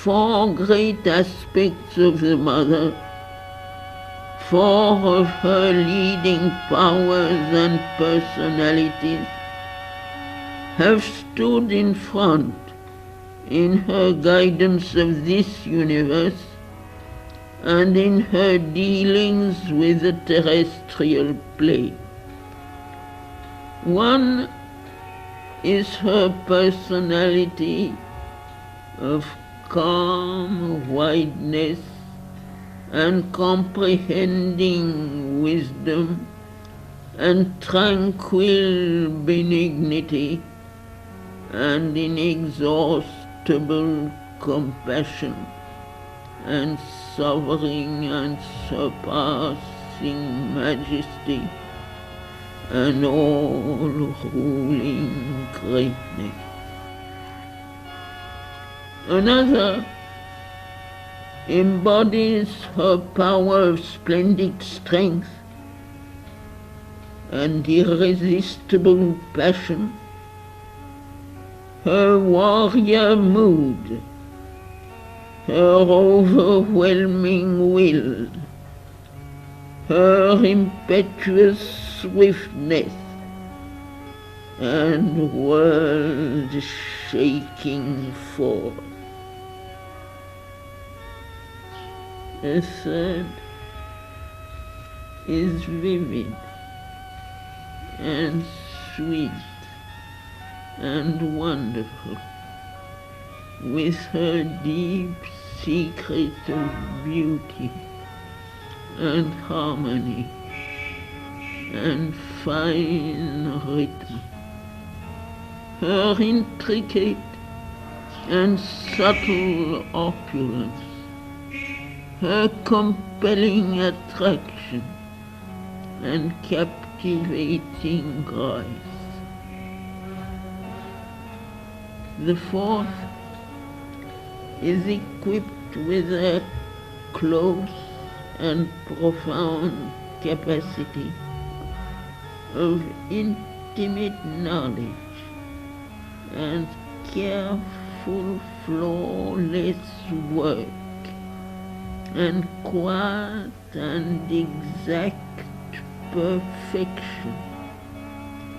four great aspects of the Mother, four of her leading powers and personalities, have stood in front in her guidance of this universe and in her dealings with the terrestrial plane. One is her personality of calm wideness and comprehending wisdom and tranquil benignity and inexhaustible compassion and sovereign and surpassing majesty and all-ruling greatness. Another embodies her power of splendid strength and irresistible passion, her warrior mood, her overwhelming will, her impetuous swiftness, and world-shaking force. A third is vivid and sweet and wonderful, with her deep secret of beauty and harmony and fine rhythm, her intricate and subtle opulence, her compelling attraction and captivating grace. The fourth is equipped with a close and profound capacity of intimate knowledge and careful, flawless work and quiet and exact perfection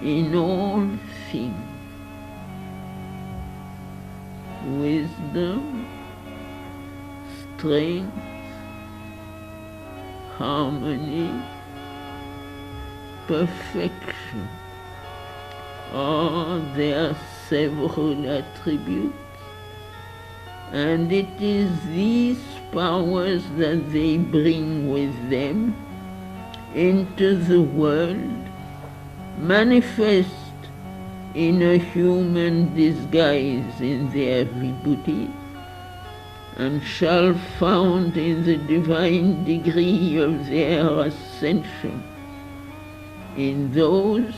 in all things. Wisdom, strength, harmony, perfection are their several attributes, and it is these powers that they bring with them into the world, manifest in a human disguise in their vibhuti, and shall found in the divine degree of their ascension in those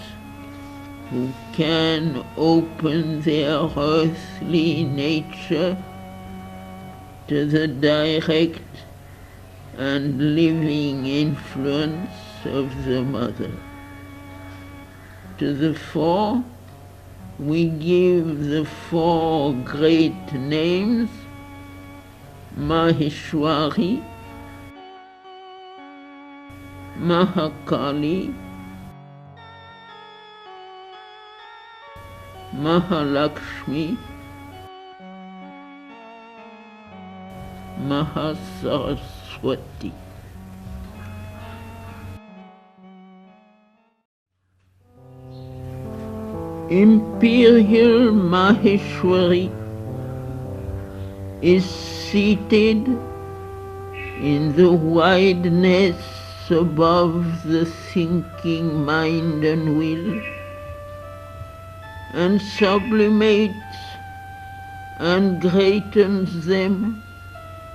who can open their earthly nature to the direct and living influence of the Mother. To the four, we give the four great names: Maheshwari, Mahakali, Mahalakshmi, Mahasaraswati. Imperial Maheshwari is seated in the wideness above the thinking mind and will, and sublimates and greatens them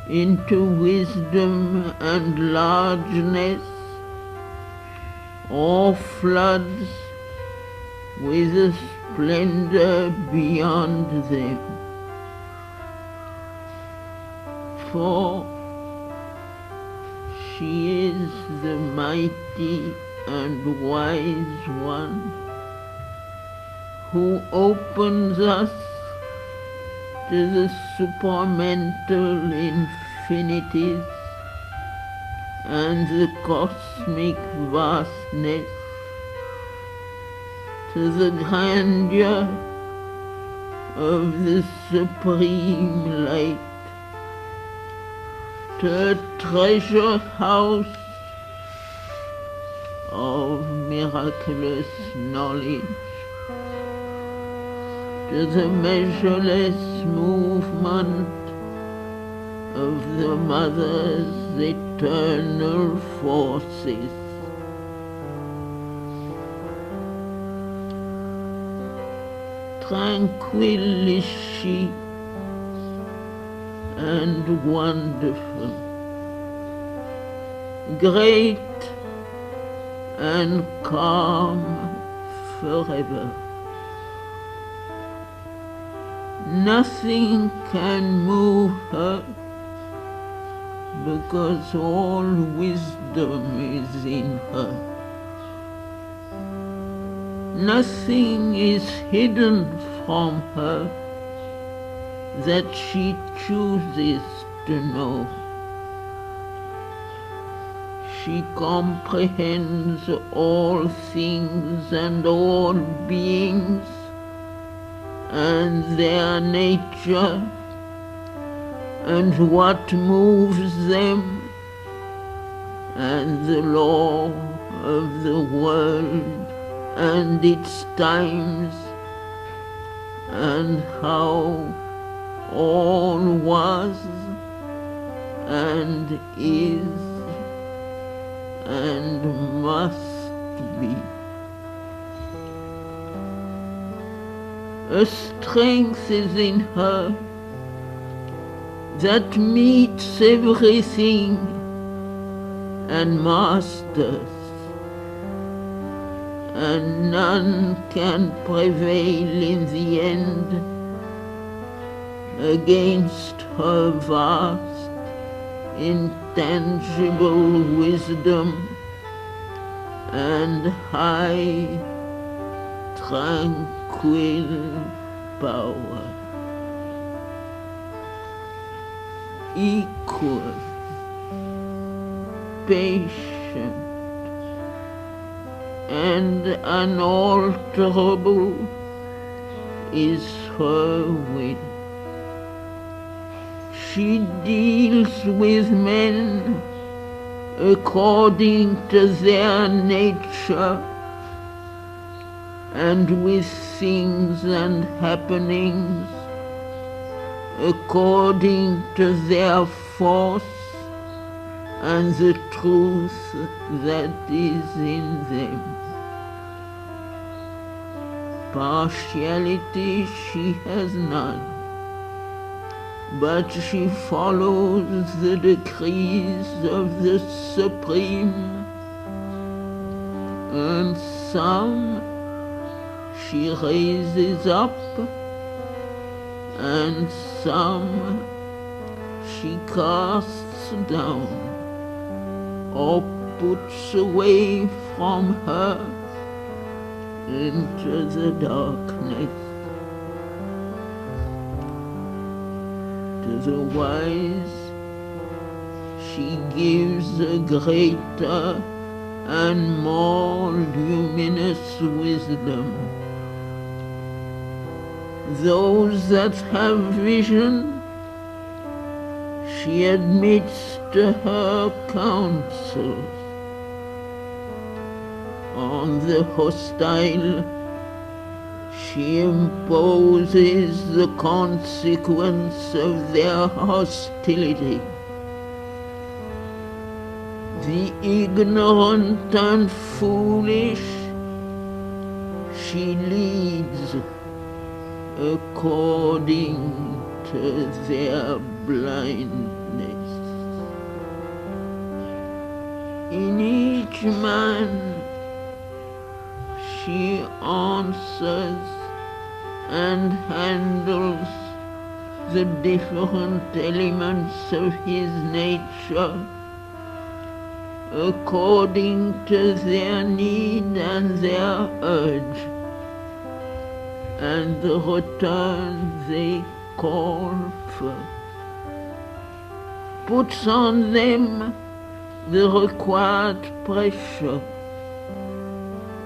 into wisdom and largeness, or floods with a splendor beyond them. For she is the mighty and wise one who opens us to the supramental infinities and the cosmic vastness, to the grandeur of the supreme light, to a treasure house of miraculous knowledge, to the measureless movement of the Mother's eternal forces. Tranquil is she and wonderful, great and calm forever. Nothing can move her, because all wisdom is in her. Nothing is hidden from her that she chooses to know. She comprehends all things and all beings and their nature and what moves them and the law of the world and its times and how all was and is and must be. A strength is in her that meets everything and masters, and none can prevail in the end against her vast, intangible wisdom and high, tranquil power. Equal, patient, and unalterable is her will. She deals with men according to their nature and with things and happenings according to their force and the truth that is in them. Partiality she has none, but she follows the decrees of the Supreme, and some she raises up, and some she casts down or puts away from her into the darkness. To the wise she gives a greater and more luminous wisdom. Those that have vision she admits to her counsels. On the hostile she imposes the consequence of their hostility. The ignorant and foolish she leads according to their blindness. In each man she answers and handles the different elements of his nature according to their need and their urge, and the return they call first, puts on them the required pressure,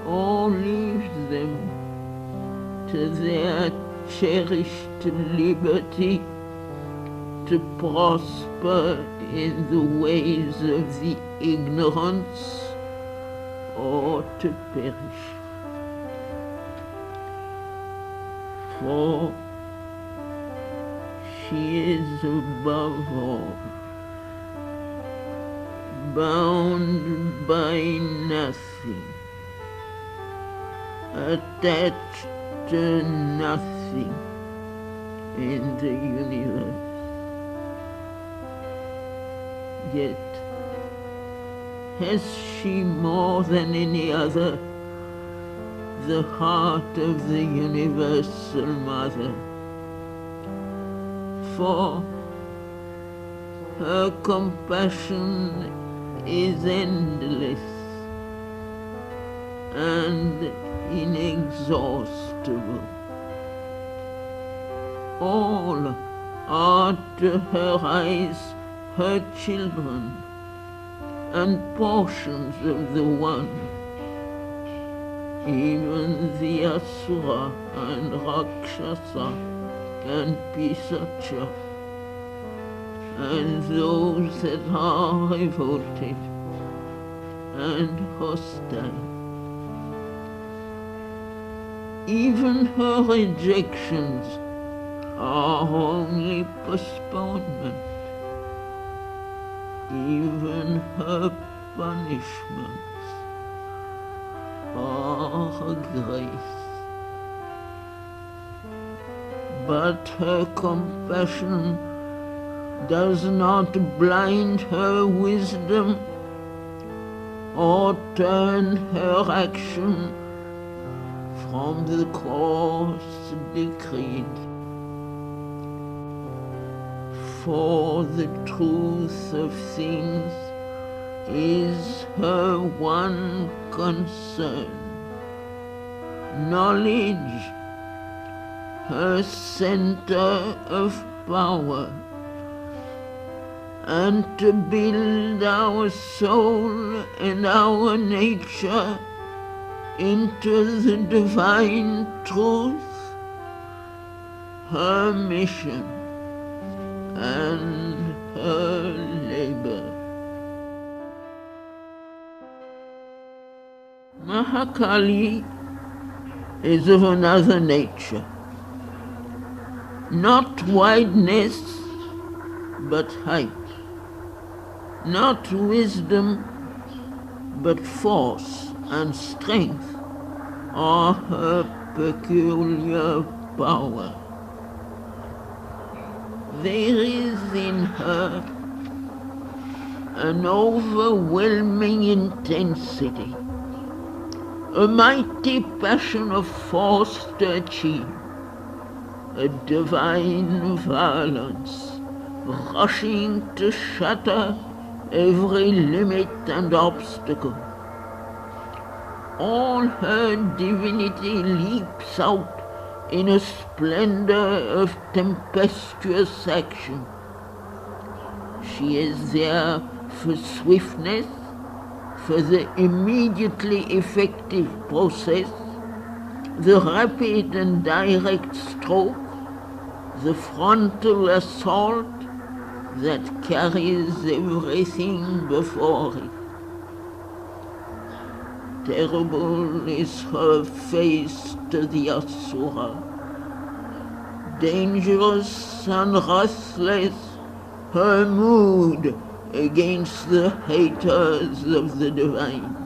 or leaves them to their cherished liberty to prosper in the ways of the ignorance or to perish. For she is above all bound by nothing, attached to nothing in the universe. Yet has she more than any other the heart of the universal mother, for her compassion is endless and inexhaustible. All are to her eyes her children and portions of the one, even the Asura and Rakshasa and Pisacha, and those that are revolted and hostile. Even her rejections are only postponement. Even her punishments are grace. But her compassion does not blind her wisdom or turn her action from the course decreed. For the truth of things is her one concern. Knowledge, her center of power, and to build our soul and our nature into the divine truth, her mission and her labor. Mahakali is of another nature, not wideness but height, not wisdom but force and strength are her peculiar power. There is in her an overwhelming intensity, a mighty passion of force to achieve, a divine violence rushing to shatter every limit and obstacle. All her divinity leaps out in a splendor of tempestuous action. She is there for swiftness, for the immediately effective process, the rapid and direct stroke, the frontal assault that carries everything before it. Terrible is her face to the Asura, dangerous and ruthless her mood against the haters of the divine.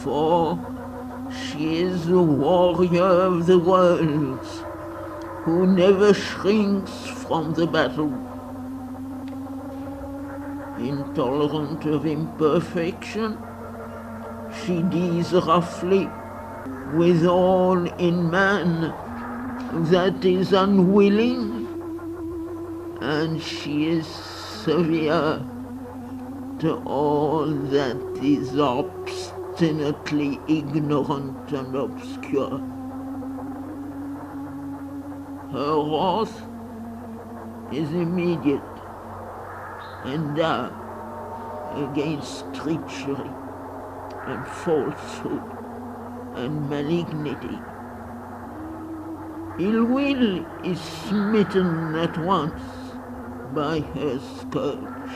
For she is the warrior of the worlds, who never shrinks from the battle. Intolerant of imperfection, she deals roughly with all in man that is unwilling, and she is severe to all that is obstinately ignorant and obscure. Her wrath is immediate and dark against treachery and falsehood and malignity. Ill will is smitten at once by her scourge.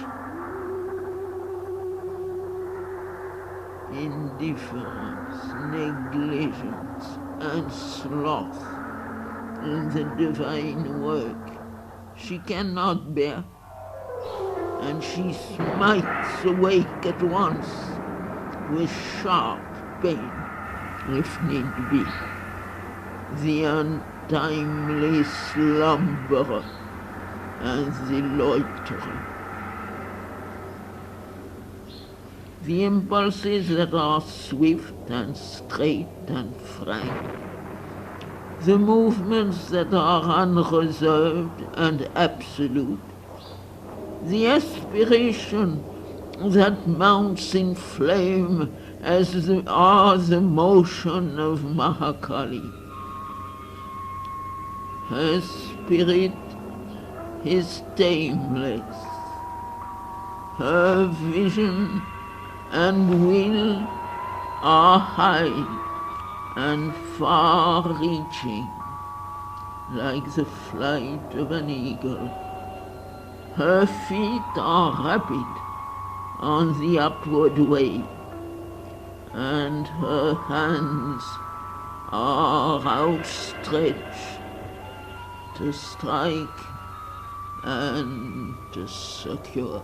Indifference, negligence, and sloth in the divine work she cannot bear, and she smites awake at once with sharp pain, if need be, the untimely slumberer and the loiterer. The impulses that are swift and straight and frank, the movements that are unreserved and absolute, the aspiration that mounts in flame as are the motion of Mahakali. Her spirit is tameless. Her vision and will are high and far-reaching, like the flight of an eagle. Her feet are rapid on the upward way, and her hands are outstretched to strike and to secure.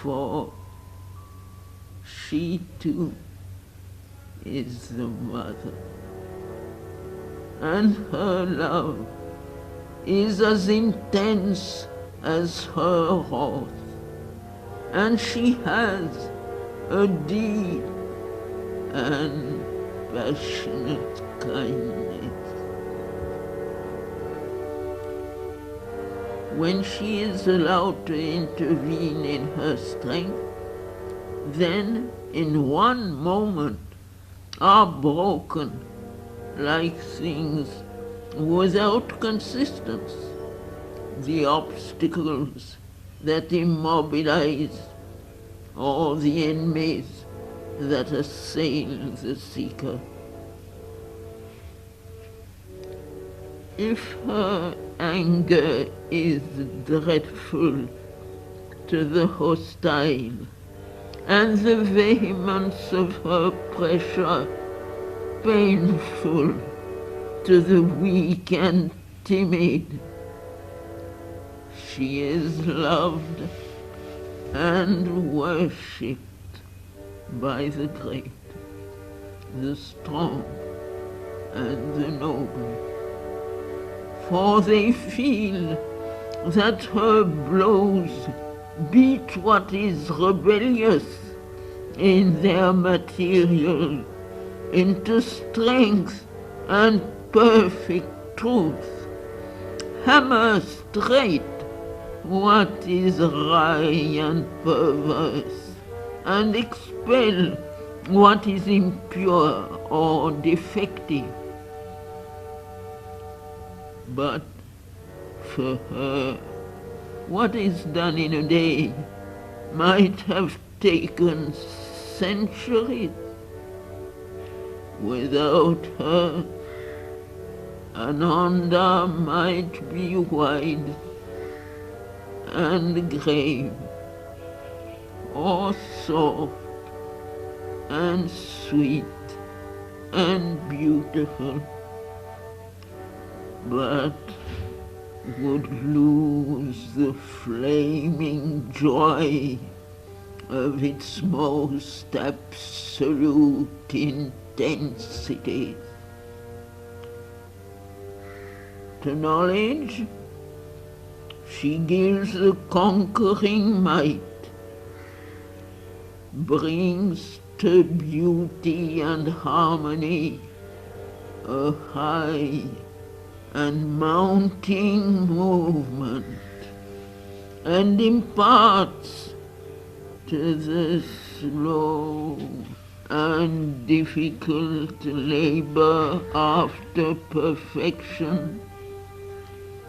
For she too is the mother, and her love is as intense as her wrath, and she has a deep and passionate kindness. When she is allowed to intervene in her strength, then in one moment are broken like things without consistence the obstacles that immobilize all the enemies that assail the seeker. If her anger is dreadful to the hostile, and the vehemence of her pressure painful to the weak and timid, she is loved and worshipped by the great, the strong, and the noble. For they feel that her blows beat what is rebellious in their material into strength and perfect truth, hammer straight what is wry and perverse, and expel what is impure or defective. But for her, what is done in a day might have taken centuries. Without her, Ananda might be wide and grave, or soft and sweet and beautiful, but would lose the flaming joy of its most absolute intensity. To knowledge, she gives the conquering might, brings to beauty and harmony a high and mounting movement, and imparts to the slow and difficult labor after perfection,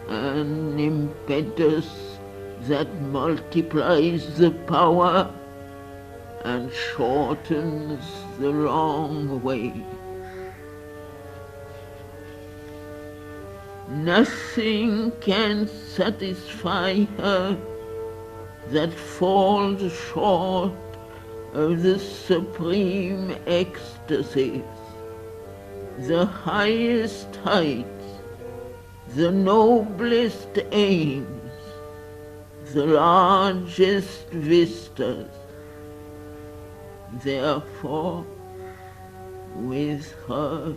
an impetus that multiplies the power and shortens the long way. Nothing can satisfy her that falls short of the supreme ecstasies, the highest heights, the noblest aims, the largest vistas. Therefore, with her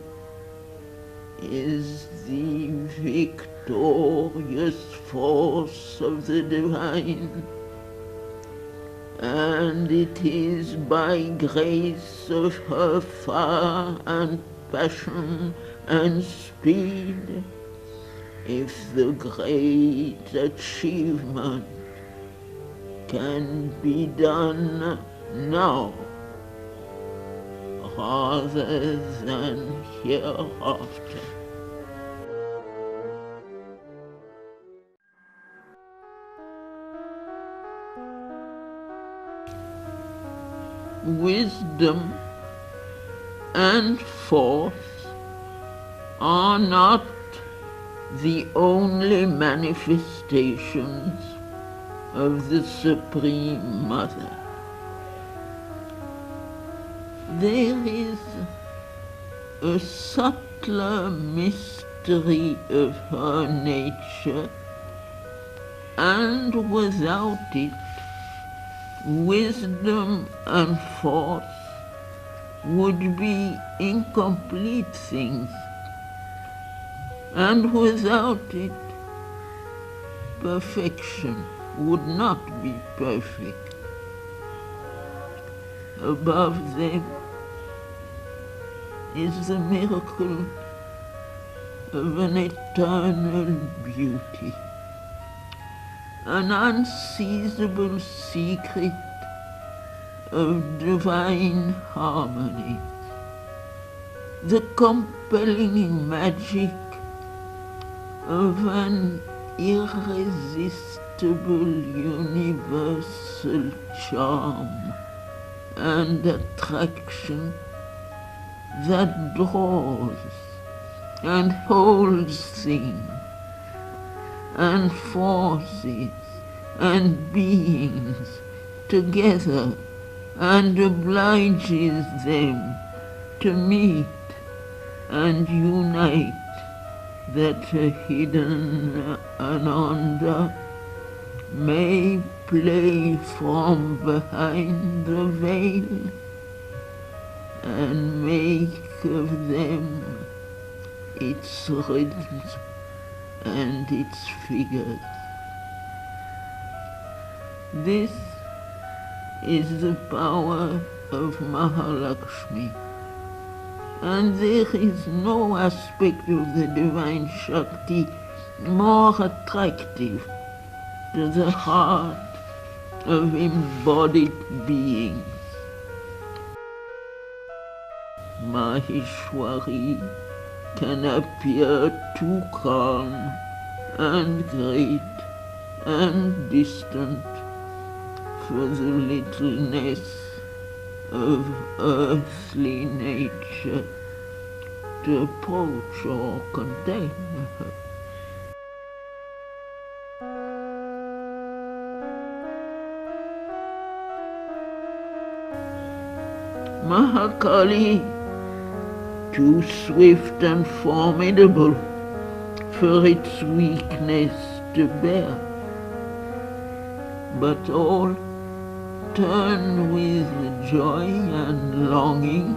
is the victorious force of the divine, and it is by grace of her fire and passion and speed if the great achievement can be done now rather than hereafter. Wisdom and force are not the only manifestations of the Supreme Mother. There is a subtler mystery of her nature, and without it, wisdom and force would be incomplete things, and without it, perfection would not be perfect. Above them is the miracle of an eternal beauty, an unseizable secret of divine harmony, the compelling magic of an irresistible universal charm and attraction that draws and holds things and forces and beings together and obliges them to meet and unite, that a hidden Ananda may play from behind the veil and make of them its rhythms and its figures. This is the power of Mahalakshmi, and there is no aspect of the divine Shakti more attractive to the heart of embodied beings. Maheshwari can appear too calm and great and distant for the littleness of earthly nature to approach or contain her. Mahakali, too swift and formidable for its weakness to bear, but all turn with joy and longing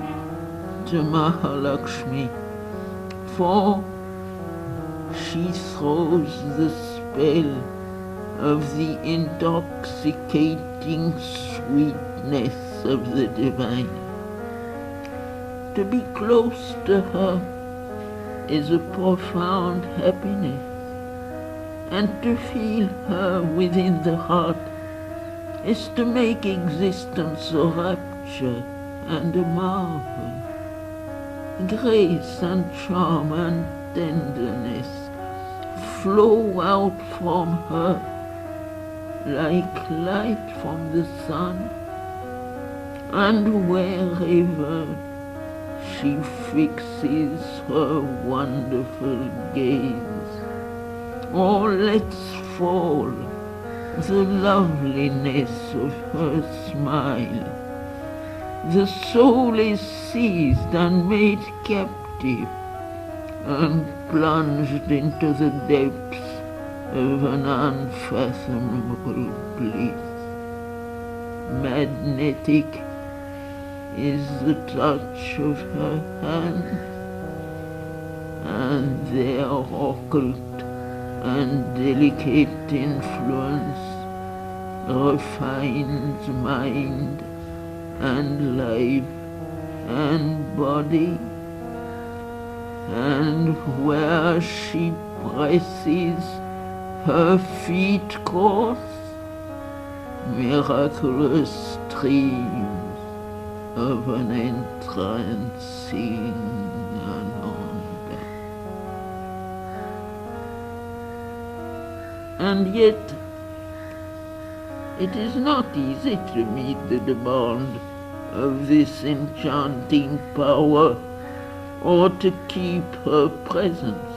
to Mahalakshmi, for she throws the spell of the intoxicating sweetness of the divine. To be close to her is a profound happiness, and to feel her within the heart is to make existence a rapture and a marvel. Grace and charm and tenderness flow out from her like light from the sun, and wherever she fixes her wonderful gaze, or lets fall the loveliness of her smile, the soul is seized and made captive and plunged into the depths of an unfathomable bliss. Magnetic is the touch of her hand, and their occult and delicate influence refines mind and life and body, and where she presses her feet course, miraculous streams of an entrancing ananda. And yet, it is not easy to meet the demand of this enchanting power, or to keep her presence.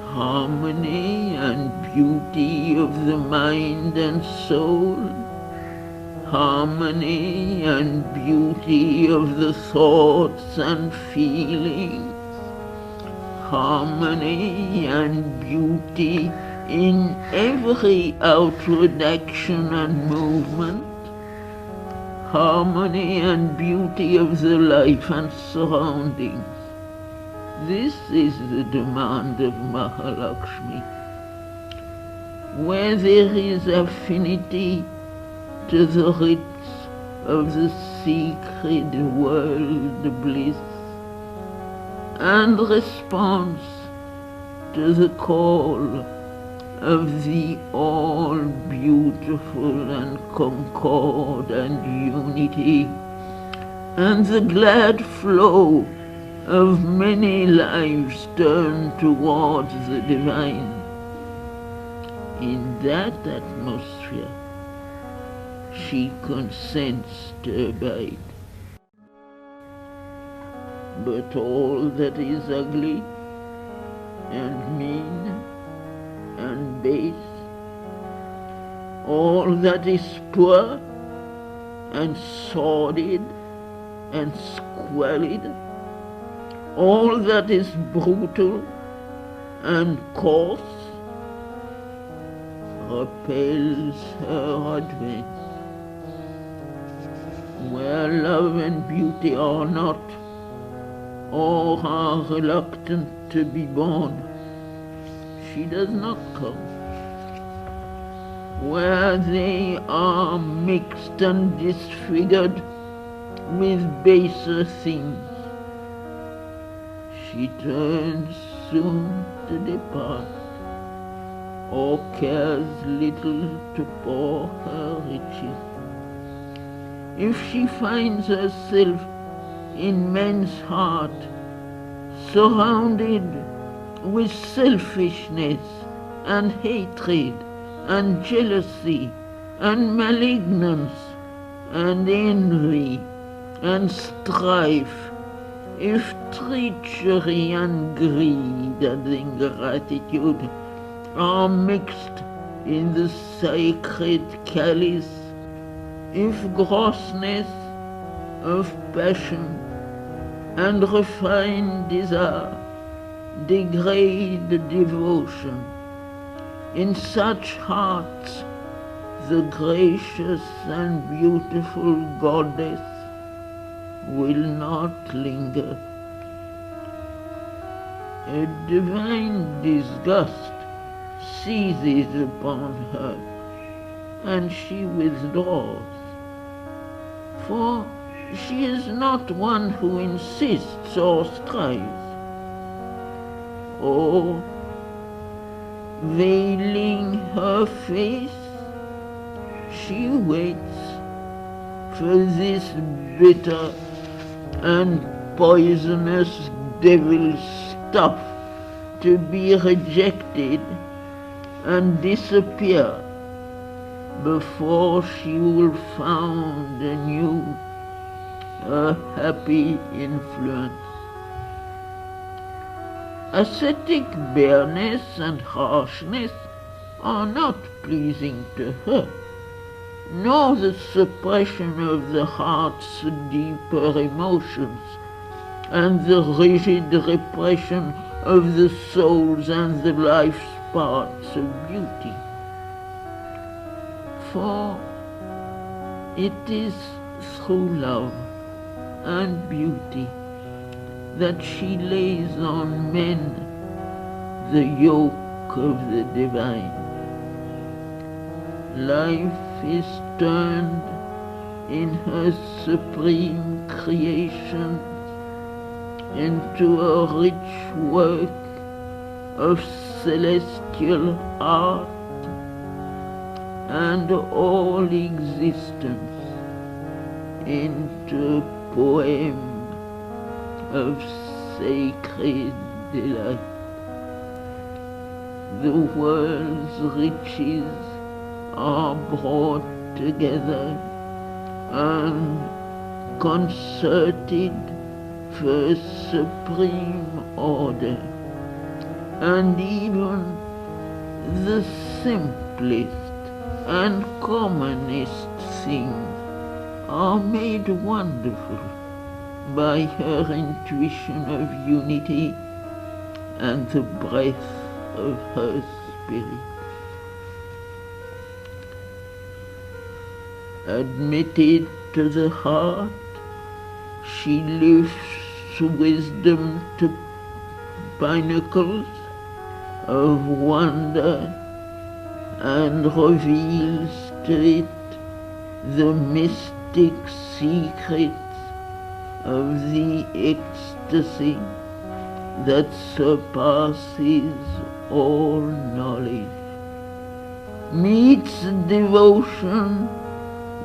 Harmony and beauty of the mind and soul, harmony and beauty of the thoughts and feelings, harmony and beauty in every outward action and movement, harmony and beauty of the life and surroundings. This is the demand of Mahalakshmi. Where there is affinity to the rites of the secret world bliss, and response to the call of the all-beautiful and concord and unity, and the glad flow of many lives turned towards the divine. In that atmosphere, she consents to abide. But all that is ugly and mean and base, all that is poor and sordid and squalid, all that is brutal and coarse, repels her advance. Where love and beauty are not, or are reluctant to be born, she does not come. Where they are mixed and disfigured with baser things, she turns soon to depart, or cares little to pour her riches. If she finds herself in men's heart, surrounded with selfishness and hatred and jealousy and malignance and envy and strife, if treachery and greed and ingratitude are mixed in the sacred chalice, if grossness of passion and refined desire degrade devotion, in such hearts the gracious and beautiful goddess will not linger. A divine disgust seizes upon her, and she withdraws. For she is not one who insists or strives. Or, veiling her face, she waits for this bitter and poisonous devil stuff to be rejected and disappear before she will found anew a happy influence. Ascetic bareness and harshness are not pleasing to her, nor the suppression of the heart's deeper emotions and the rigid repression of the soul's and the life's parts of beauty. For it is through love and beauty that she lays on men the yoke of the divine. Life is turned in her supreme creation into a rich work of celestial art, and all existence into a poem of sacred delight. The world's riches are brought together and concerted for supreme order, and even the simplest and commonest things are made wonderful by her intuition of unity and the breath of her spirit. Admitted to the heart, she lifts wisdom to pinnacles of wonder and reveals to it the mystic secrets of the ecstasy that surpasses all knowledge, meets devotion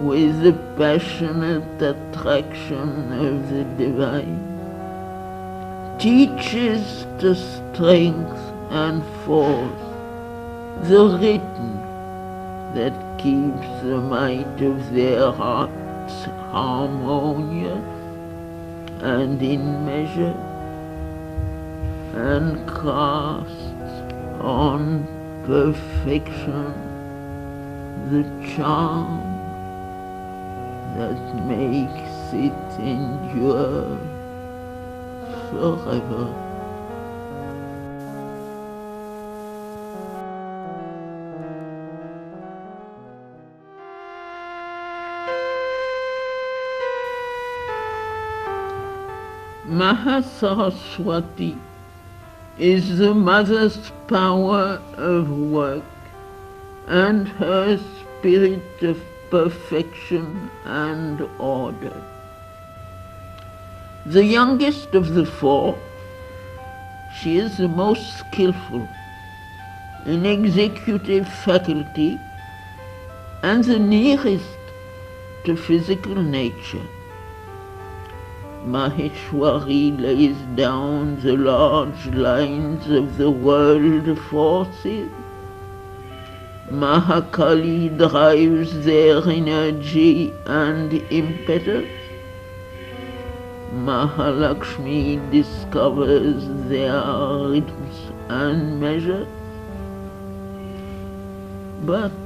with the passionate attraction of the divine, teaches to strength and force the written that keeps the might of their hearts harmonious and in measure, and casts on perfection the charm that makes it endure forever. Mahasaraswati is the mother's power of work and her spirit of perfection and order. The youngest of the four, she is the most skillful in executive faculty and the nearest to physical nature. Maheshwari lays down the large lines of the world forces. Mahakali drives their energy and impetus. Mahalakshmi discovers their rhythms and measures. But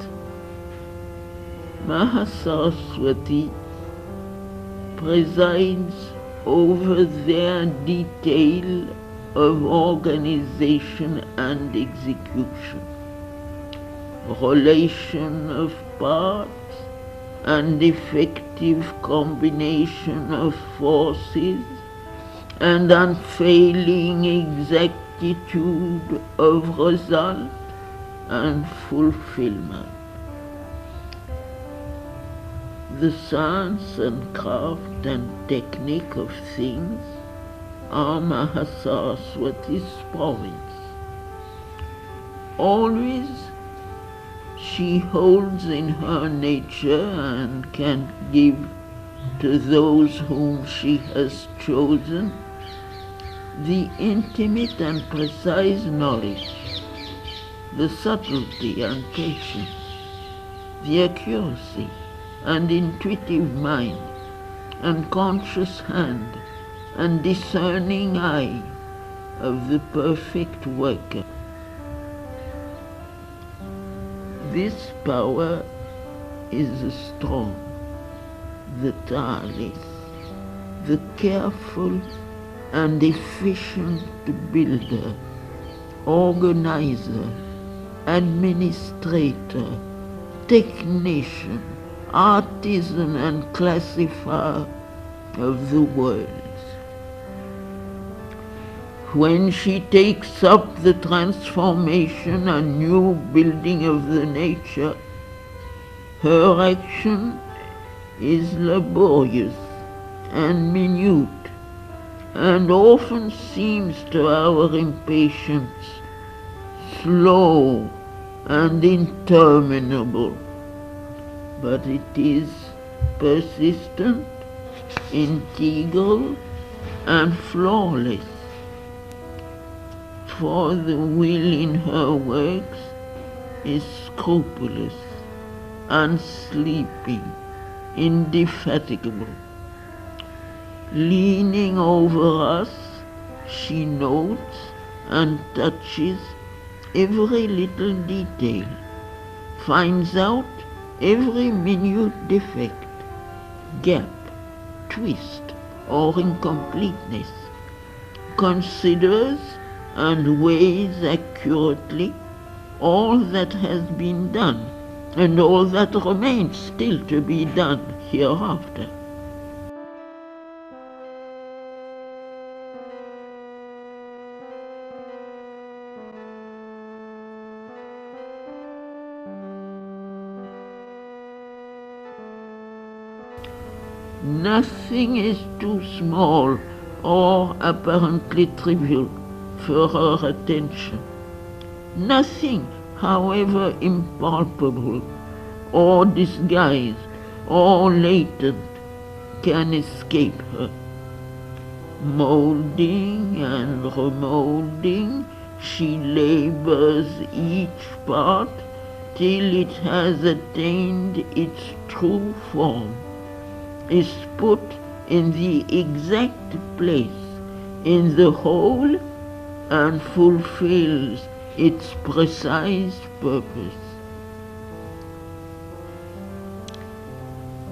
Mahasaraswati presides over their detail of organization and execution, relation of parts and effective combination of forces, and unfailing exactitude of result and fulfillment. The science and craft and technique of things are Mahasaraswati's province. Always she holds in her nature and can give to those whom she has chosen the intimate and precise knowledge, the subtlety and patience, the accuracy and intuitive mind, and conscious hand and discerning eye of the perfect worker. This power is the strong, the tireless, the careful and efficient builder, organizer, administrator, technician, artisan and classifier of the worlds. When she takes up the transformation and new building of the nature, her action is laborious and minute, and often seems to our impatience slow and interminable. But it is persistent, integral, and flawless. For the will in her works is scrupulous, unsleeping, indefatigable. Leaning over us, she notes and touches every little detail, finds out every minute defect, gap, twist, or incompleteness, considers and weighs accurately all that has been done and all that remains still to be done hereafter. Nothing is too small or apparently trivial for her attention. Nothing, however impalpable or disguised or latent, can escape her. Molding and remolding, she labors each part till it has attained its true form, is put in the exact place in the whole, and fulfills its precise purpose.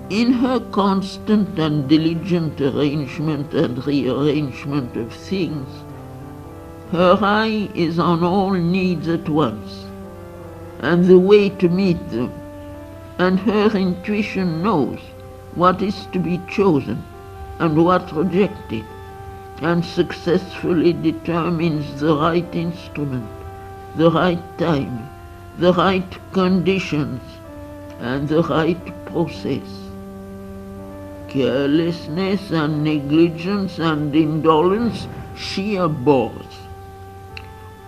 In her constant and diligent arrangement and rearrangement of things, her eye is on all needs at once, and the way to meet them, and her intuition knows what is to be chosen and what rejected, and successfully determines the right instrument, the right time, the right conditions, and the right process. Carelessness and negligence and indolence she abhors.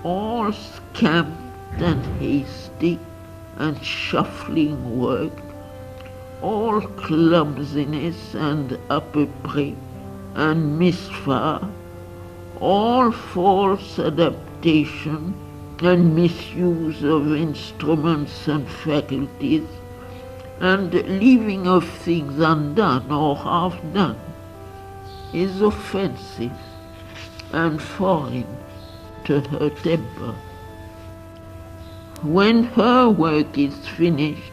All scamped and hasty and shuffling work, all clumsiness and à-peu-près and misfire, all false adaptation and misuse of instruments and faculties, and leaving of things undone or half done, is offensive and foreign to her temper. When her work is finished,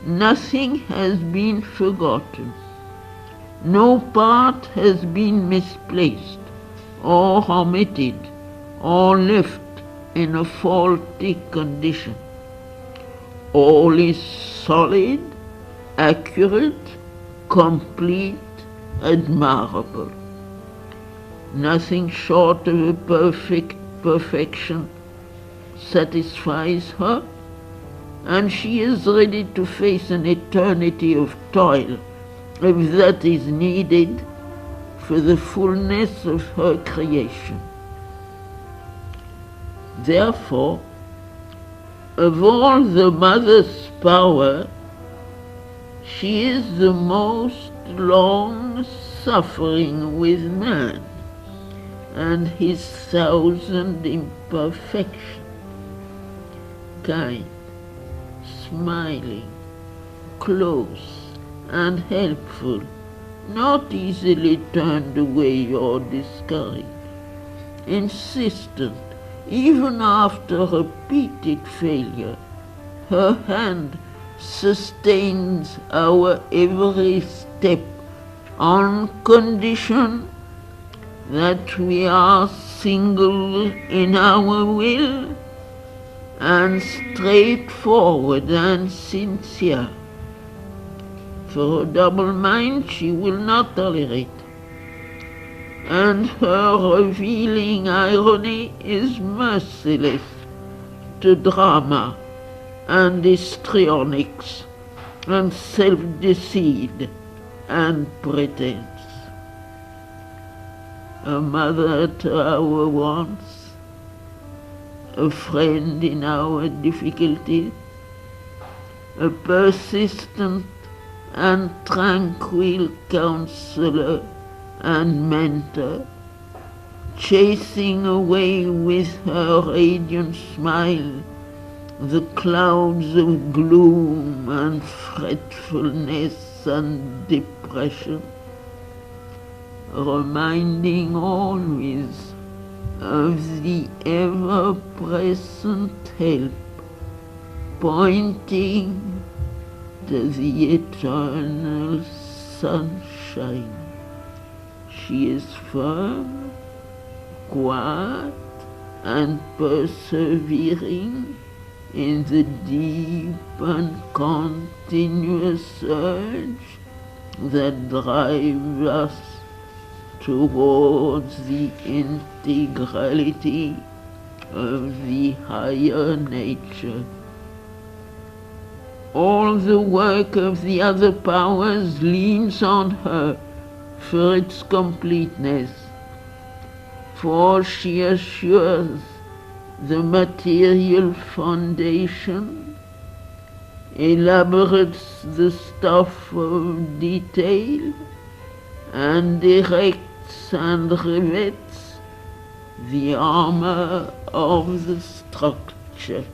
nothing has been forgotten. No part has been misplaced, or omitted, or left in a faulty condition. All is solid, accurate, complete, admirable. Nothing short of a perfect perfection satisfies her, and she is ready to face an eternity of toil if that is needed for the fullness of her creation. Therefore, of all the mother's power, she is the most long suffering with man and his thousand imperfections, kind, smiling, close and helpful, not easily turned away or discouraged, insistent even after repeated failure. Her hand sustains our every step on condition that we are single in our will and straightforward and sincere. For a double mind she will not tolerate, and her revealing irony is merciless to drama and histrionics and self-deceit and pretense. A mother to our wants, a friend in our difficulties, a persistent and tranquil counselor and mentor, chasing away with her radiant smile the clouds of gloom and fretfulness and depression, reminding always of the ever-present help, pointing to the eternal sunshine. She is firm, quiet, and persevering in the deep and continuous urge that drives us towards the integrality of the higher nature. All the work of the other powers leans on her for its completeness, for she assures the material foundation, elaborates the stuff of detail, and erects and rivets the armor of the structure.